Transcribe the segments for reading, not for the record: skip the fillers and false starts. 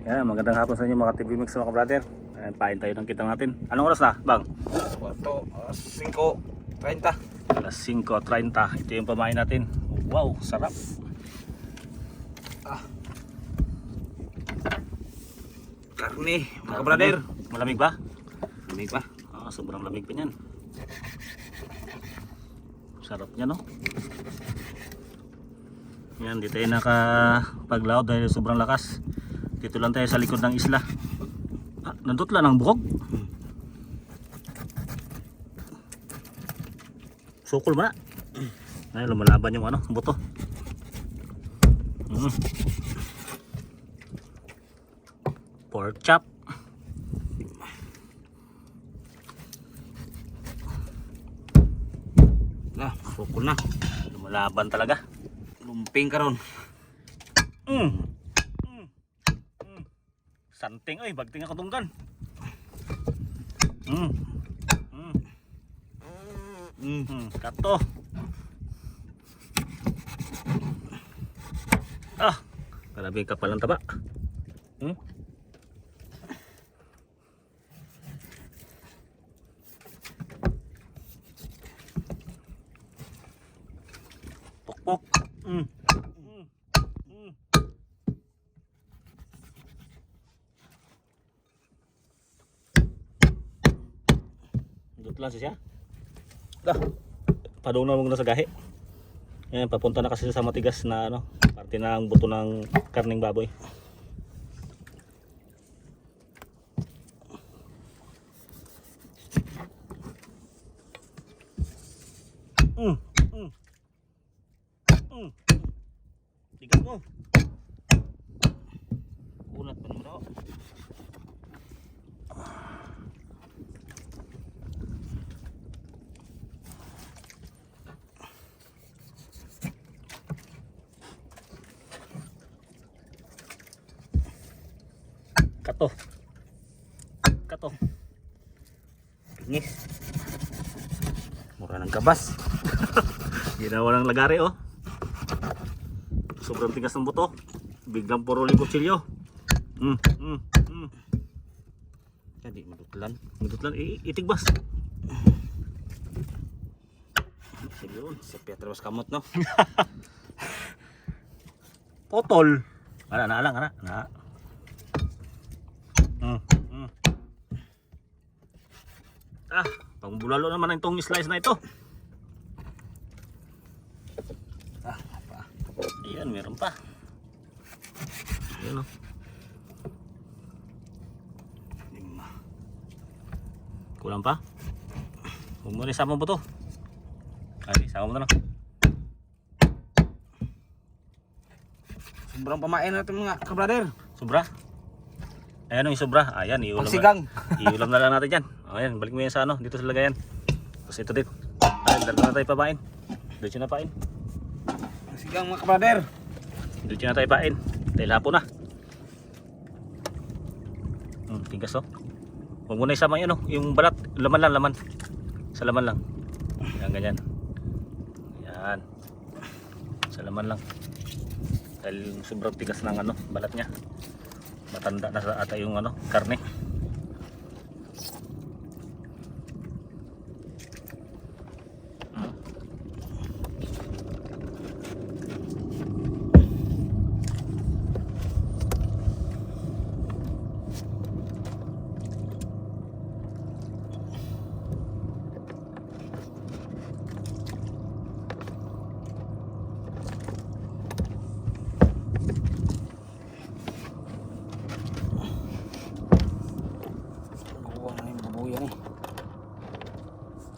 Yan, magandang hapon sa inyo mga TV Mix mga brother. Ayan, pain tayo ng kita natin. Anong oras na, Bang? 5:30. Alas 5:30. Ito yung pamain natin. Wow, sarap. Karne, mga brother. Malamig ba? Lamig pa. Sobrang lamig pa niyan. Sarap niya, no? Yan, di tayo nakapaglaot dahil sobrang lakas. Dito lang tayo sa likod ng isla. Nandot lang ang buhok. Sukol ba na? Ay, lumalaban yung buto. Pork chop. Sukol na. Lumalaban talaga. Lumping karon. Santing, oy, bagting ako tunggan. Kato. Grabe kapal ng taba. Pokpok. Dut lang siya. Padung na muna sa gahi. Ayan, papunta na kasi sa matigas na parte ng buto ng karning baboy. Tigas mo. Kunat pa naman ako. Kato. Pingis. Mura ng kabas. Ginawa ng lagari, oh. Sobrang tigas ng buto. Biglang puro yung kutsilyo. Jadi madutlan. Itigbas. Yun, si Petros kamot no. Potol. Na. Pangbulalo naman itong slice na ito. Ayan, meron pa. Ayan, kulang pa. Huwag mo rin sama mo to. Ay, sama mo na lang. Sobrang pamain natin mga kabrader. Sobra. Ayan yung sobra. Ayan, iulam na lang natin yan. Ayan, balik mo yan sa dito sa lagayan. Tapos ito din. Ayan, dalawa na tayo papain. Dito na pain. Sigang mga kabrader. Dito na tayo pain. Dahil hapon na. Tigas, oh. Huwag mo na isama yun, yung balat. Laman. Sa laman lang. Ayan, ganyan. Ayan. Sa laman lang. Dahil sobrang tigas ng balat niya. Matanda na sa ata yung karne.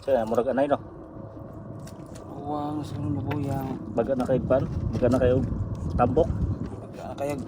Kaya murag anay no. Uwang sa bubuyang. Baga na kayo pan, baga na kayo tambok. Baga na kayo.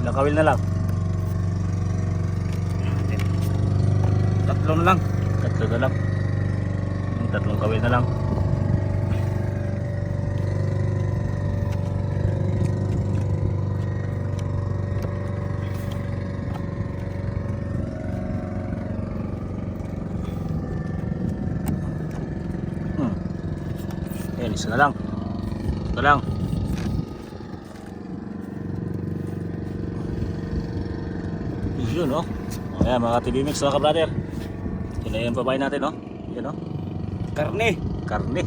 Ilang kawil na lang? Tatlo na lang. Tatlo na lang. Tatlong kawil na lang. Ayan, isa na lang. Ito lang. Yun, oh. Ayan, mga TV Mix, mga ka-brother. Yun na yung babae natin, oh. Yan, oh. Karne. Karne.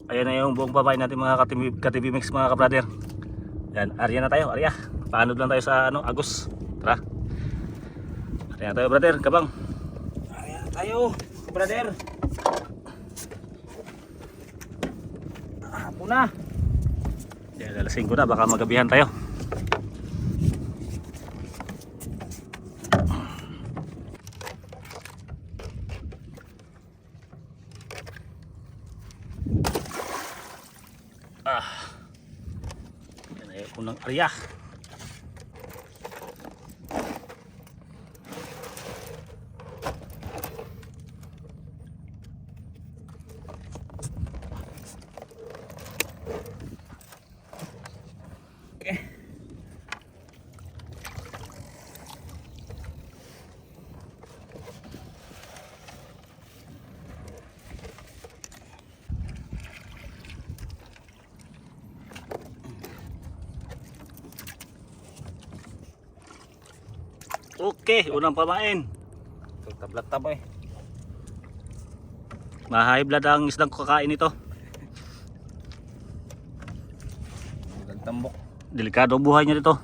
Ayan na yung buong babae natin, mga ka-TV Mix, mga ka-brother. Yan, arya na tayo, arya. Paanod lang tayo sa, Agos. Tara. Arya na tayo, brother, kabang. Ayan tayo, brother. Hapon na. Yan, alasing ko na, baka magabihan tayo. Yan ay unang arya. Okay. Okay, unang pamain. Ito tablat tabo eh. Mahay blood ang isdang kakain ito. Tambok. Delikado ang buhay niya dito.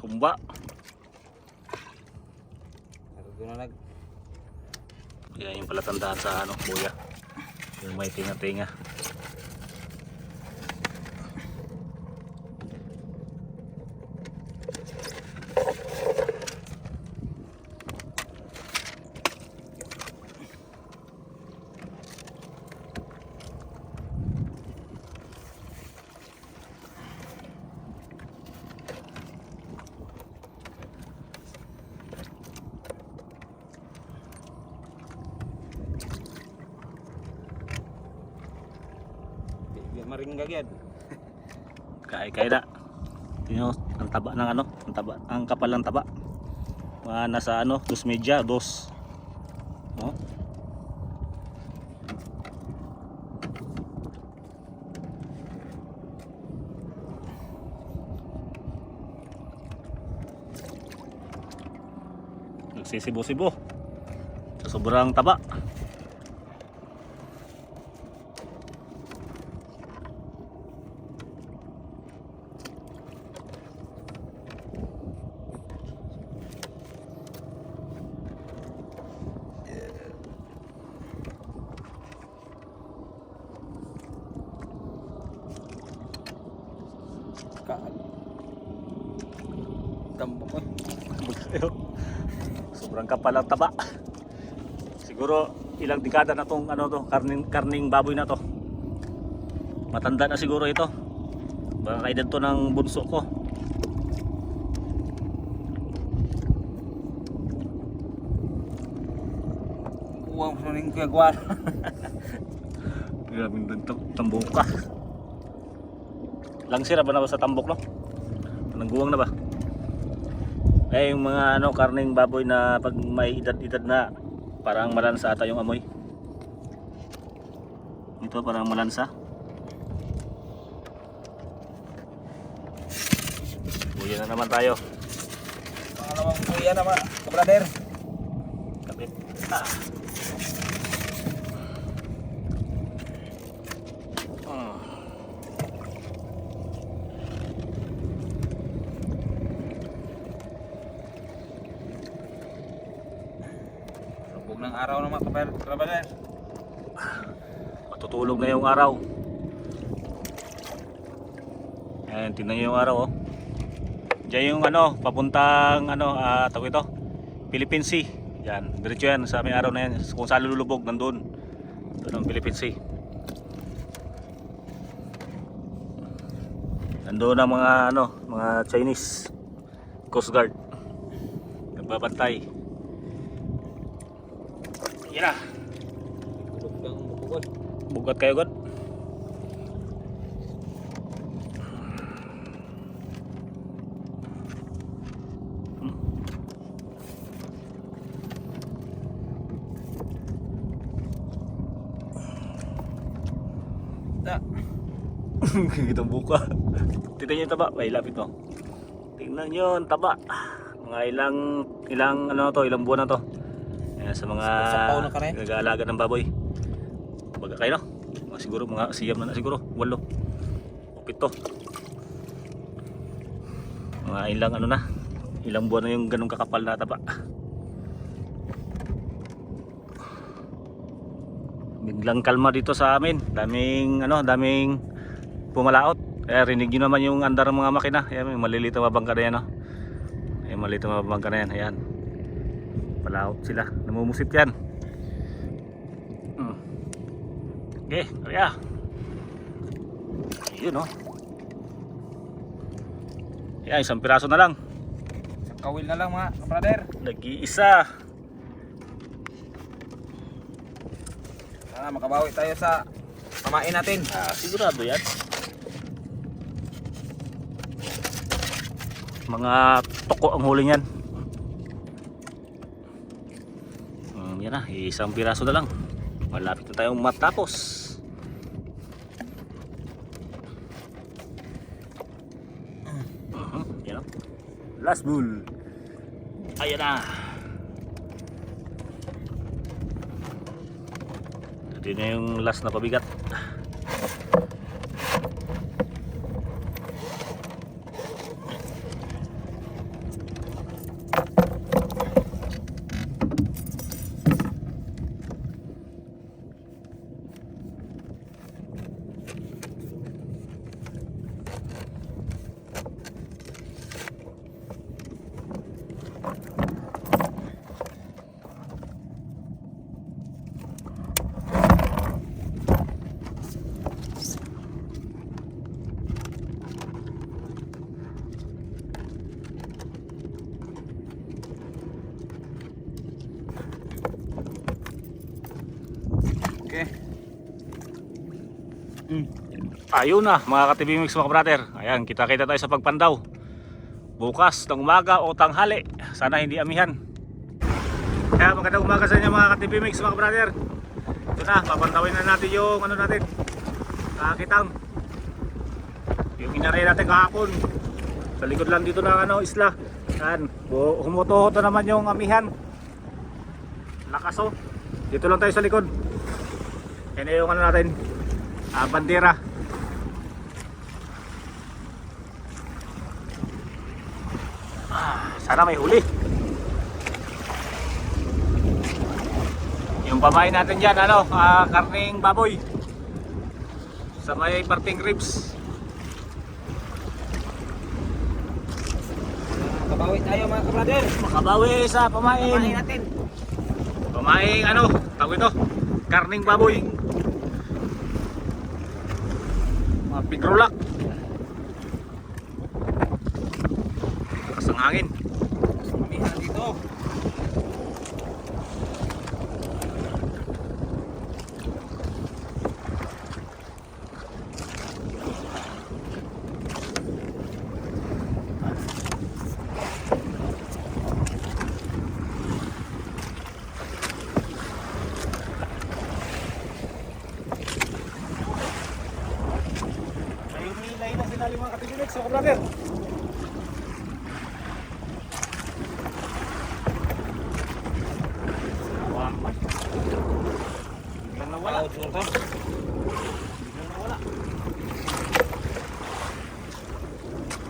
Kumba. Nag Yan yung palatandaan sa kuya. Yung may tinga-tinga. maringga gyud. Kaya na. Tingnan ang taba ng ang taba, ang kapal ng taba. Mga nasa 2 media, 2. No? Nagsisibo-sibo sa sobrang taba. Tambok eh. Sobrang kapal ang taba. Siguro ilang dekada na tong karning baboy na to. Matanda na siguro ito. Baka kaedad to ng bunso ko. Uwang suning kagwar. Grabe din tambok ka. Langsira ba na ba sa tambok, no? Nangguwang na ba? Eh yung mga karning baboy na pag may edad-edad na parang malansa ata yung amoy. Ito parang malansa. Buya na naman tayo. Pangalawang kuya na mga kabrader. Kapit. Lubog ng araw na mga kabrader. Matutulog na yung araw. Ayan, tingnan nyo yung araw, oh. Diyan yung papuntang tawag ito, Philippine Sea. Yan, diretso yan sa may araw na yan. Kung saan lulubog, nandun. Doon ang Philippine Sea. Nandun ang mga ano, mga Chinese Coast Guard. Nagbabantay. Yan na. Bugat kayo God. Kitang buka. Tingnan nyo yung taba. May lapit to. Tingnan nyo yung taba. Mga ilang ano to, ilang buwan na to. Ayan, sa mga Sapaw na ka na eh. nag-aalaga ng baboy. Baga kayo no? Mga siguro, mga siyam na siguro. 8 o 7. Mga ilang ano na. Ilang buwan na yung ganung kakapal na taba. Biglang kalma dito sa amin. Daming pumalaot. Kaya rinig nyo naman yung andar ng mga makina. Ayan, may maliliit na mabangka na yan. No? Ayan, maliliit na mabangka na yan. Ayan. Palaot sila. Namumusit yan. Okay, kaya. Ayun no. Ayan, isang piraso na lang. Isang kawil na lang mga kabrader. Nag-iisa. Sana makabawi tayo sa pamain natin. Sigurado yan. Mga toko ang huli niyan. Yan na, isang piraso na lang. Malapit na tayong matapos. Yan o. Last bull. Ayan na. Ito na yung last na pabigat. Okay. Ayun na mga ka-TV Mix mga brother. Ayan, kita-kita tayo sa pagpandaw. Bukas ng umaga o tanghali. Sana hindi amihan. Kaya magandang umaga sa inyo mga ka-TV Mix mga brother. Ito na, papantawin na natin yung ano natin. Kakitang. Yung inaray natin kahapon. Sa likod lang dito ng ano, isla. Yan, humuto-huto naman yung amihan. Lakas oh. Dito lang tayo sa likod. Yan yung ano natin, bandera. Sana may huli. Yung pamain natin dyan, ano, karning baboy. Sa may parting ribs. Makabawi tayo mga kabrader. Makabawi sa Pamain pamain. natin. Pamain, ano, tawag ito, karning baboy. Mga pigrulak. Lakas ang hangin. Pamihan dito. Ayun, nilay na sila mga katigilig sa brother. Biglang nawala. Biglang nawala.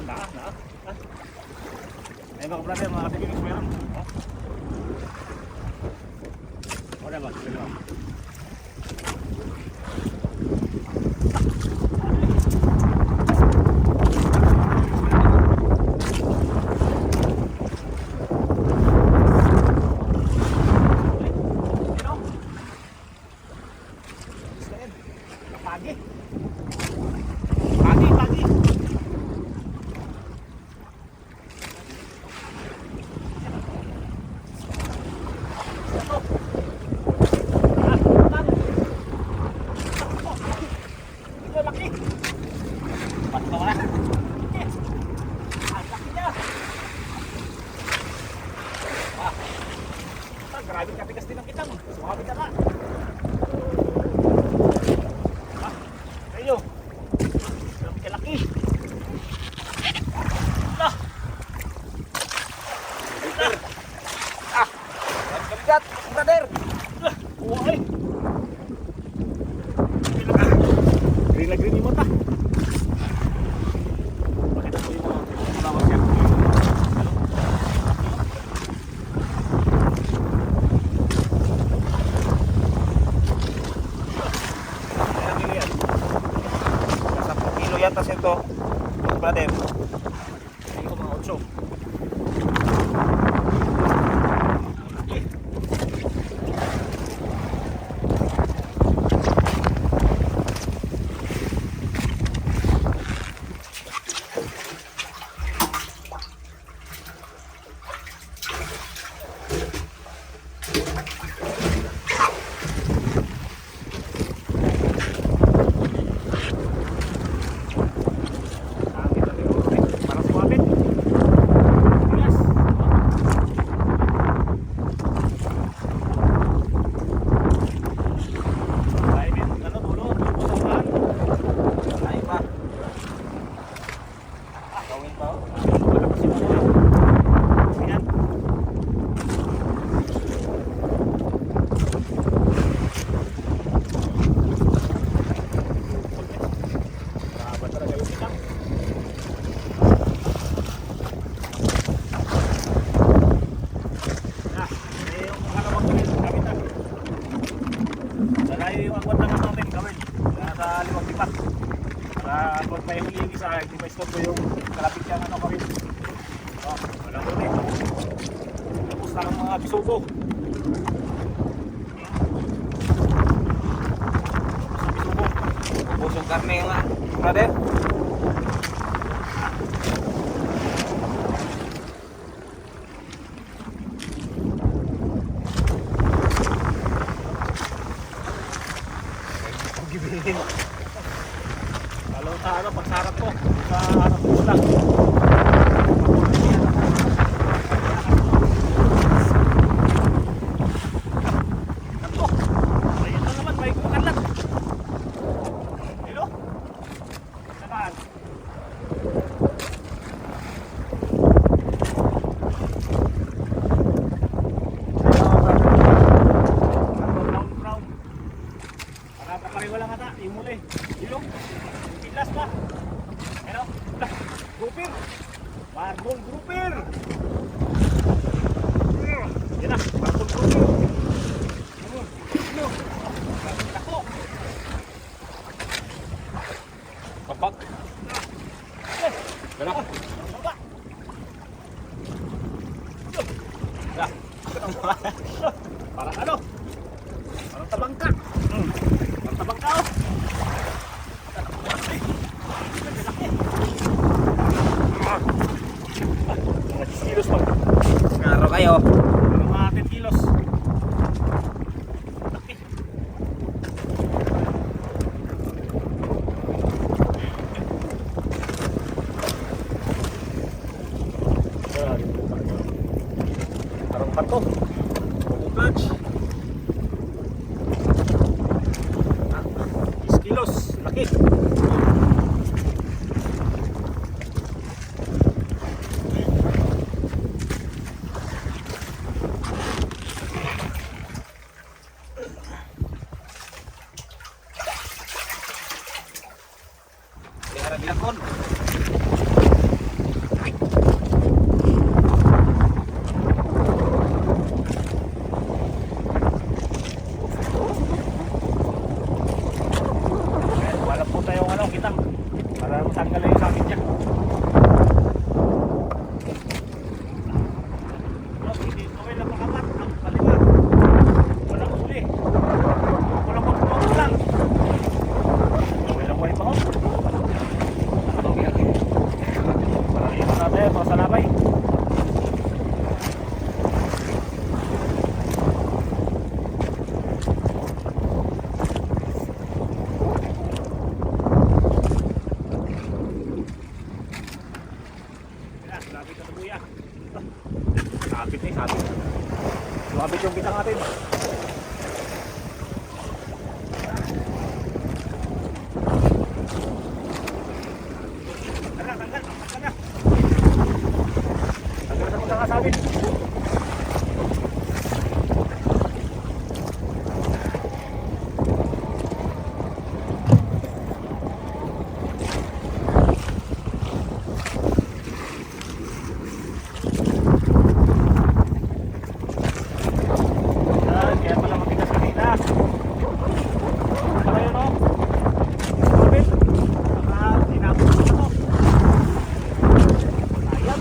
Na. Ayun mga brother, mga katigilig meron. Wala ba? Wala ba? maraming katigas din ang kitang. Sumabi ka na. Ah, kayo. Grabe kalaki. Ah, Kabigat, brother. buhay. Green na green yung mata. Bakit ako yung mga tawag yan? Ayan, yan. Nasa 10 kilo yata ito, brother. Tingin ko mga 8. Para sumabit. Yes. Ay, men, ano dulo? Tutusan. Ay pa. Gawin pa. Malakas yung ano. Ayan. Grabe talaga yung itak. Yung kalawang gawin, gamit na. Dalayo yung agwat naman natin gawin. Sa limang tipat. Para pag may huli yung isa, hindi pa stop ko yung kalapit yung ano gawin. Walang huli. Tapos na ang mga bisugo. Busog karne nga, brother. Lalo sa ano, pagsarap ko. Sa harap ko lang. Ako, ayun na naman, may kukalat. Hello? Saan? Brown, brown. Nakapariwa lang ata, yung muli. Ilong, pilas pa. Ano? Grouper. Barbong grouper. Yan na, barbong grouper. Ano? Ako. Papak. Wala ka. Baba. Lah. Parang ano? Parang tabangka. Parang tabangka oh. Mga 10 kilos pa. Ngaro kayo. Mga 10 kilos. Laki. Parang pato. Bubugaj. 10 kilos. Laki. Lihara bilakon. Wala po tayo Lumabit yung bitang natin. Tanggal, tanggal, tanggal. Tanggal sa pagkakasabit. Kaya pala matigas kanina. Para yun o. Sabit. Tinapos ko na to. Ayan.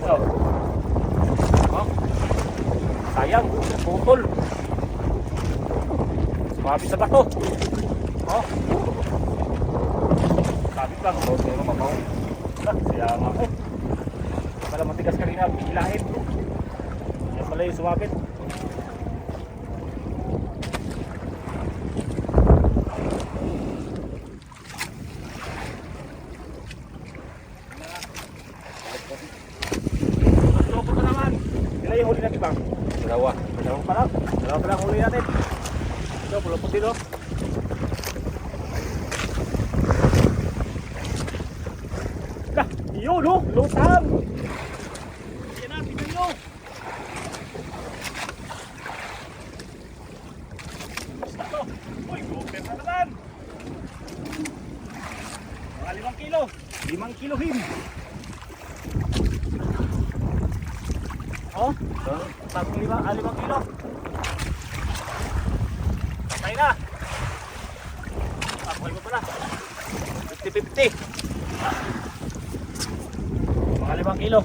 Oh. Oh. Sayang. Putol. Sumabit sa bato. Oh. Sabit lang. Oh, pero mabaw. Sayang ako. Pala matigas kanina, bilahin. Yan pala yung sumabit. Loko na naman. Ilan yung huli natin bang? Dalawa. Dalawa pa lang. Dalawa pa lang huli natin. Ito, pulapot dito. Lah, yun o, lutang. Yan na, tignan nyo. Basta to. Uy, gopher na naman. Mga 5 kilo. 5 kilohin. Oh, bagong 5 kilo. Patay na. Pakuhay mo pala. 50-50. Mga 5 kilo.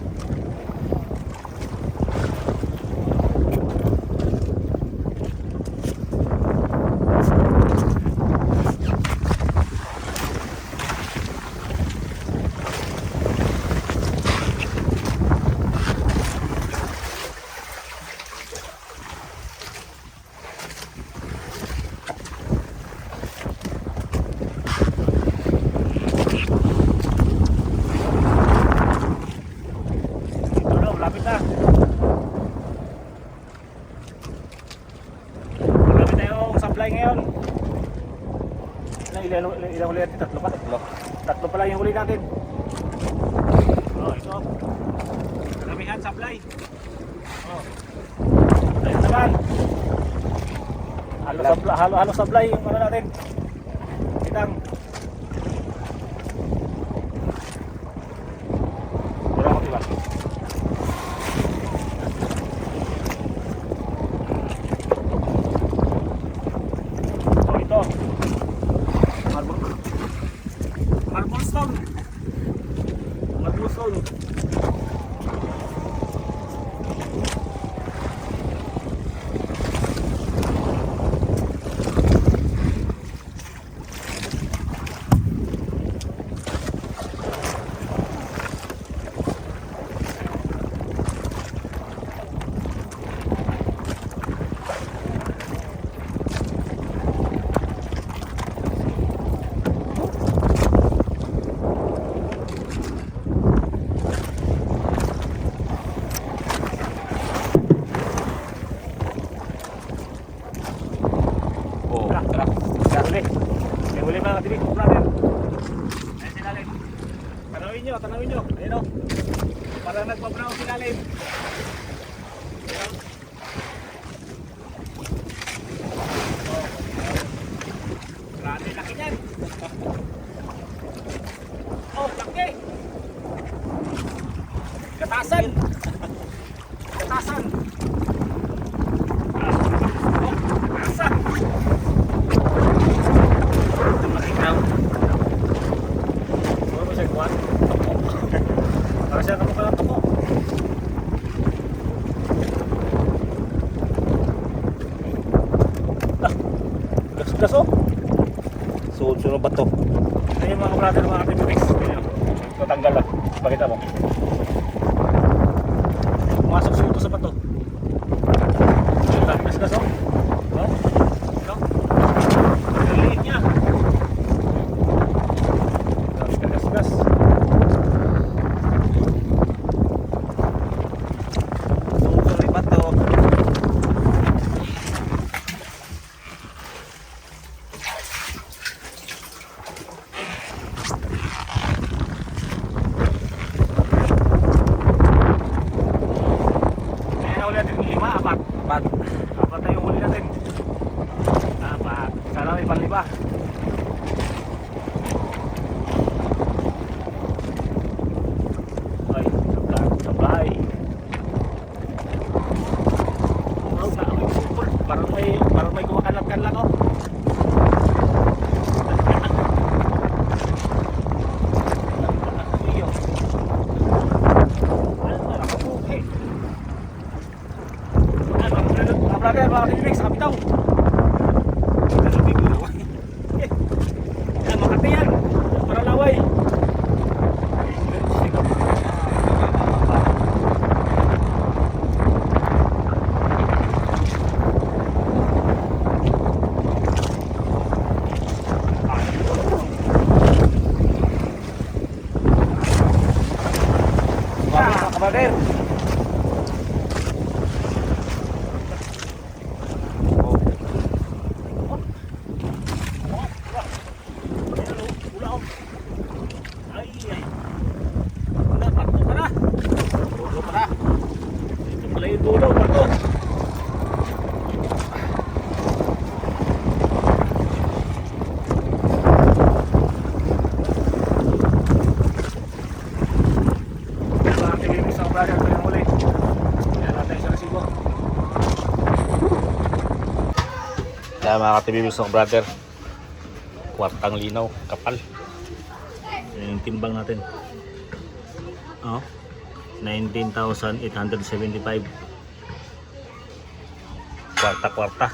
Lapit na. Malapit na yung supply ngayon. Ilang huli natin? Tatlo pa? Tatlo pa lang yung huli natin. Oh, ito. Karamihan supply. Oh. Ayun naman. Halo supply yung ano natin. Kitang. Wala ko diba? Marble stone. Huli mga katibig, brother. Ayan silalim. Tanawin nyo. Ayan o. Parang nagpa-brown silalim. Ayan. Grabe, laki niyan. Oh, laki. Katasan. Katasan. Katasan. Para siya kamukha ng toko. Gas-gas o. Sunod ba ito? Ito yung mga brother ng mga activities. Ito tanggal lang. Pakita mo. Pumasok suto sa bato. Gas-gas o. Ito. Ang liit niya. Gas-gas. brother, mga katibig, sa kapitaw. Yan, Makati yan. Para laway. Brother. Ay, ay. Wala, pato ka na. Tulo pa na. Ito pala yung dulo, pato. Yan, mga tigil sa brother, ito yung huli. Yan natin sa resibo. Yan, mga katibibig sa brother. Kwartang linaw, kapal. Yan yung timbang natin. Oh, 19,875. Kwarta-kwarta.